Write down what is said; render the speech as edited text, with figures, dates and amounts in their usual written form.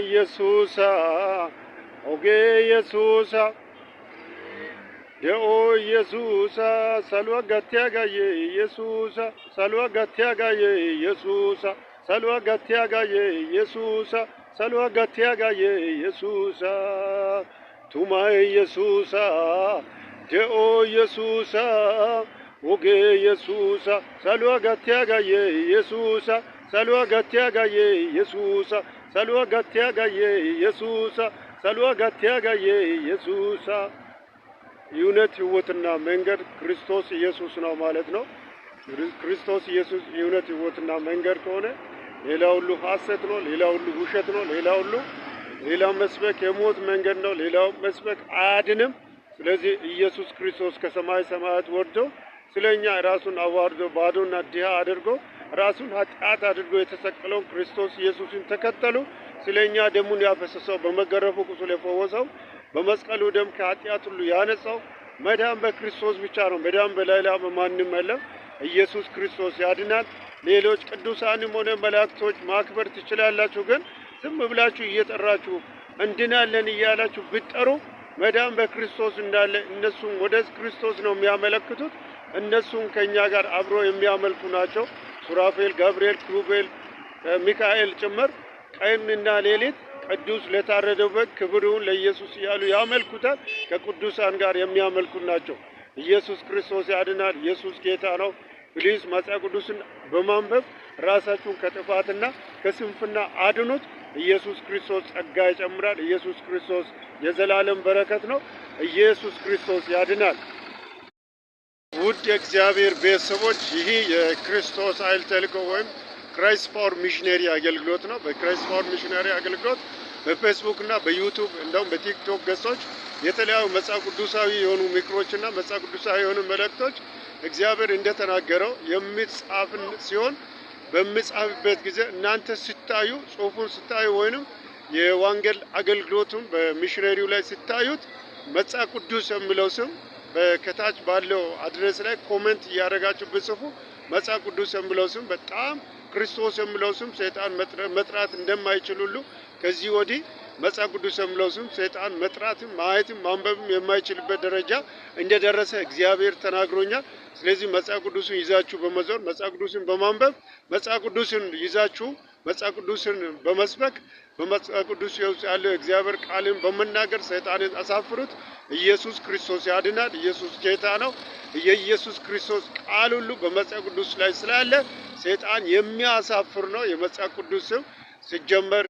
Yesusa, Oge Yesusa, Deo Yesusa, Salwa Gatiaga ye Yesusa, Salwa Gatiaga ye Yesusa, Salwa Gatiaga ye Yesusa, Salwa Gatiaga ye Yesusa, Tuma Yesusa, Deo Yesusa, Oge Yesusa, Salwa Gatiaga ye Yesusa, Salwa Gatiaga ye Yesusa, Salwa Gatiaga ye Yesusa, Salwa Gatiaga ye Yesusa. የእውነት ህይወትና መንገድ ክርስቶስ ኢየሱስ ነው ማለት ነው። ክርስቶስ ኢየሱስ የእውነት ህይወትና መንገድ ከሆነ ሌላ ሁሉ ሐሰት ነው፣ ሌላ ሁሉ ውሸት ነው፣ ሌላ መስበክ የሞት መንገድ ነው፣ ሌላው መስበክ አያድንም። ስለዚህ ኢየሱስ ክርስቶስ ከሰማይ ሰማያት ወርዶ ስለኛ ራሱን አዋርዶ ባዶና ድሃ አድርጎ ራሱን ኃጢአት አድርጎ የተሰቀለውን ክርስቶስ ኢየሱስን ተከተሉ። ስለኛ ደሙን ያፈሰሰው በመገረፉ ቁስል የፈወሰው በመስቀሉ ደም ከኃጢአት ሁሉ ያነጻው መዳን በክርስቶስ ብቻ ነው። መዳን በሌላ በማንም የለም። ኢየሱስ ክርስቶስ ያድናል። ሌሎች ቅዱሳንም ሆነ መላእክቶች ማክበር ትችላላችሁ፣ ግን ዝም ብላችሁ እየጠራችሁ እንድናለን እያላችሁ ብትጠሩ መዳን በክርስቶስ እንዳለ እነሱም ወደ ክርስቶስ ነው የሚያመለክቱት። እነሱም ከኛ ጋር አብሮ የሚያመልኩ ናቸው። ሱራፌል፣ ገብርኤል፣ ኪሩቤል፣ ሚካኤል ጭምር ቀንና ሌሊት ቅዱስ ለታረደው በግ ክብሩን ለኢየሱስ እያሉ ያመልኩታል። ከቅዱሳን ጋር የሚያመልኩ ናቸው። ኢየሱስ ክርስቶስ ያድናል። ኢየሱስ ጌታ ነው። ፕሊዝ መጽሐፍ ቅዱስን በማንበብ ራሳችሁን ከጥፋትና ከስንፍና አድኑት። ኢየሱስ ክርስቶስ ጸጋ ይጨምራል። ኢየሱስ ክርስቶስ የዘላለም በረከት ነው። ኢየሱስ ክርስቶስ ያድናል። ውድ የእግዚአብሔር ቤተሰቦች ይህ የክርስቶስ ኃይል ተልእኮ ወይም ክራይስት ፓወር ሚሽነሪ አገልግሎት ነው። በክራይስት ፓወር ሚሽነሪ አገልግሎት በፌስቡክ እና በዩቲዩብ እንደውም በቲክቶክ ገጾች የተለያዩ መጽሐፍ ቅዱሳዊ የሆኑ ምክሮችና መጽሐፍ ቅዱሳዊ የሆኑ መልእክቶች እግዚአብሔር እንደተናገረው የሚጻፍ ሲሆን በሚጻፍበት ጊዜ እናንተ ስታዩ ጽሑፉን ስታዩ ወይንም የወንጌል አገልግሎቱን በሚሽነሪው ላይ ስታዩት መጽሐፍ ቅዱስ የሚለው ስም በከታች ባለው አድሬስ ላይ ኮሜንት እያደረጋችሁ ብጽፉ መጽሐፍ ቅዱስ የሚለው ስም በጣም ክርስቶስ የሚለው ስም ሰይጣን መጥራት እንደማይችል ሁሉ ከዚህ ወዲህ መጽሐፍ ቅዱስ የሚለው ስም ሰይጣን መጥራትም ማየትም ማንበብም የማይችልበት ደረጃ እንደደረሰ እግዚአብሔር ተናግሮኛል። ስለዚህ መጽሐፍ ቅዱስን ይዛችሁ በመዞር መጽሐፍ ቅዱስን በማንበብ መጽሐፍ ቅዱስን ይዛችሁ መጽሐፍ ቅዱስን በመስበክ በመጽሐፍ ቅዱስ ውስጥ ያለው እግዚአብሔር ቃልን በመናገር ሰይጣንን አሳፍሩት። ኢየሱስ ክርስቶስ ያድናል። ኢየሱስ ጌታ ነው። የኢየሱስ ክርስቶስ ቃል ሁሉ በመጽሐፍ ቅዱስ ላይ ስላለ ሰይጣን የሚያሳፍር ነው። የመጽሐፍ ቅዱስ ስም ሲጀመር